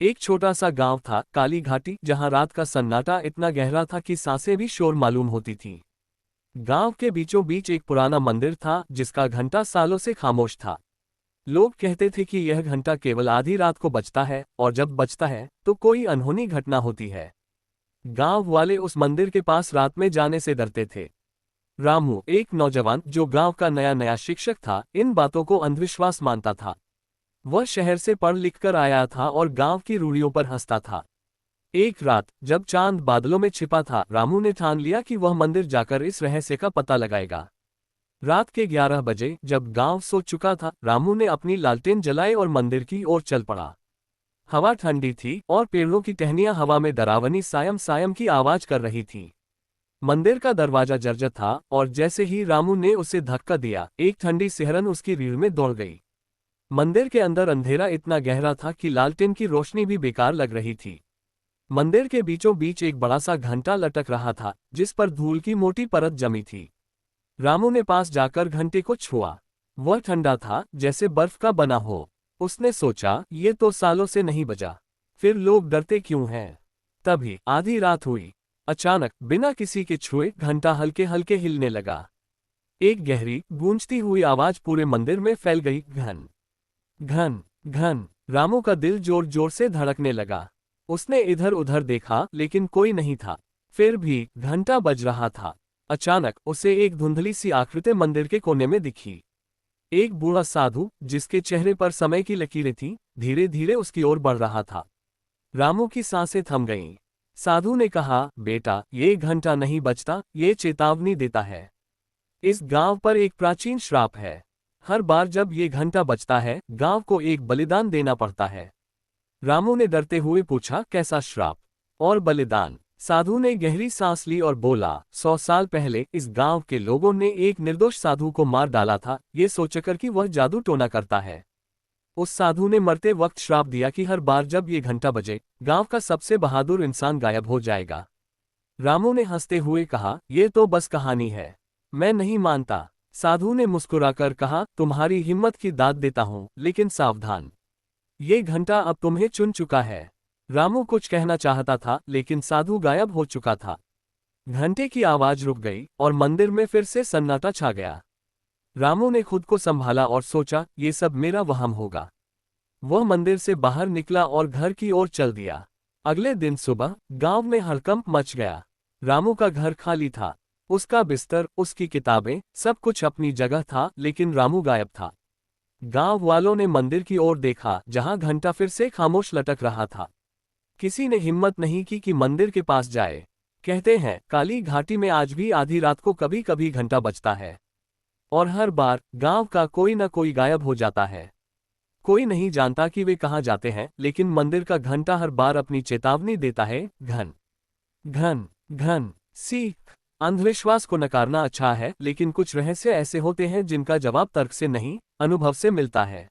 एक छोटा सा गांव था, काली घाटी, जहां रात का सन्नाटा इतना गहरा था कि सांसें भी शोर मालूम होती थीं। गांव के बीचों बीच एक पुराना मंदिर था जिसका घंटा सालों से खामोश था। लोग कहते थे कि यह घंटा केवल आधी रात को बजता है, और जब बजता है तो कोई अनहोनी घटना होती है। गांव वाले उस मंदिर के पास रात में जाने से डरते थे। रामू, एक नौजवान जो गांव का नया नया शिक्षक था, इन बातों को अंधविश्वास मानता था। वह शहर से पढ़ लिख कर आया था और गांव की रूढ़ियों पर हंसता था। एक रात जब चांद बादलों में छिपा था, रामू ने ठान लिया कि वह मंदिर जाकर इस रहस्य का पता लगाएगा। रात के 11 बजे जब गांव सो चुका था, रामू ने अपनी लालटेन जलाई और मंदिर की ओर चल पड़ा। हवा ठंडी थी और पेड़ों की टहनियां हवा में डरावनी सायम सायम की आवाज कर रही थीं। मंदिर का दरवाजा जर्जर था और जैसे ही रामू ने उसे धक्का दिया, एक ठंडी सिहरन उसकी रीढ़ में दौड़ गई। मंदिर के अंदर अंधेरा इतना गहरा था कि लालटेन की रोशनी भी बेकार लग रही थी। मंदिर के बीचों बीच एक बड़ा सा घंटा लटक रहा था जिस पर धूल की मोटी परत जमी थी। रामू ने पास जाकर घंटे को छुआ। वह ठंडा था जैसे बर्फ का बना हो। उसने सोचा, ये तो सालों से नहीं बजा, फिर लोग डरते क्यों हैं। तभी आधी रात हुई। अचानक बिना किसी के छुए घंटा हल्के हल्के हिलने लगा। एक गहरी गूंजती हुई आवाज पूरे मंदिर में फैल गई, घन घन घन। रामू का दिल जोर जोर से धड़कने लगा। उसने इधर उधर देखा लेकिन कोई नहीं था। फिर भी घंटा बज रहा था। अचानक उसे एक धुंधली सी आकृति मंदिर के कोने में दिखी। एक बूढ़ा साधु जिसके चेहरे पर समय की लकीरें थीं, धीरे धीरे उसकी ओर बढ़ रहा था। रामू की सांसें थम गईं। साधु ने कहा, बेटा, ये घंटा नहीं बजता, ये चेतावनी देता है। इस गांव पर एक प्राचीन श्राप है। हर बार जब ये घंटा बजता है, गांव को एक बलिदान देना पड़ता है। रामू ने डरते हुए पूछा, कैसा श्राप और बलिदान? साधु ने गहरी सांस ली और बोला, 100 साल पहले इस गांव के लोगों ने एक निर्दोष साधु को मार डाला था, ये सोचकर कि वह जादू टोना करता है। उस साधु ने मरते वक्त श्राप दिया कि हर बार जब ये घंटा बजे, गांव का सबसे बहादुर इंसान गायब हो जाएगा। रामू ने हंसते हुए कहा, यह तो बस कहानी है, मैं नहीं मानता। साधु ने मुस्कुराकर कहा, तुम्हारी हिम्मत की दाद देता हूं, लेकिन सावधान, ये घंटा अब तुम्हें चुन चुका है। रामू कुछ कहना चाहता था लेकिन साधु गायब हो चुका था। घंटे की आवाज रुक गई और मंदिर में फिर से सन्नाटा छा गया। रामू ने खुद को संभाला और सोचा, ये सब मेरा वहम होगा। वह मंदिर से बाहर निकला और घर की ओर चल दिया। अगले दिन सुबह गांव में हड़कंप मच गया। रामू का घर खाली था। उसका बिस्तर, उसकी किताबें, सब कुछ अपनी जगह था, लेकिन रामू गायब था। गांव वालों ने मंदिर की ओर देखा जहां घंटा फिर से खामोश लटक रहा था। किसी ने हिम्मत नहीं की कि मंदिर के पास जाए। कहते हैं, काली घाटी में आज भी आधी रात को कभी कभी घंटा बजता है, और हर बार गांव का कोई न कोई गायब हो जाता है। कोई नहीं जानता कि वे कहाँ जाते हैं, लेकिन मंदिर का घंटा हर बार अपनी चेतावनी देता है, घन घन घन। सीख, अंधविश्वास को नकारना अच्छा है, लेकिन कुछ रहस्य ऐसे होते हैं जिनका जवाब तर्क से नहीं, अनुभव से मिलता है।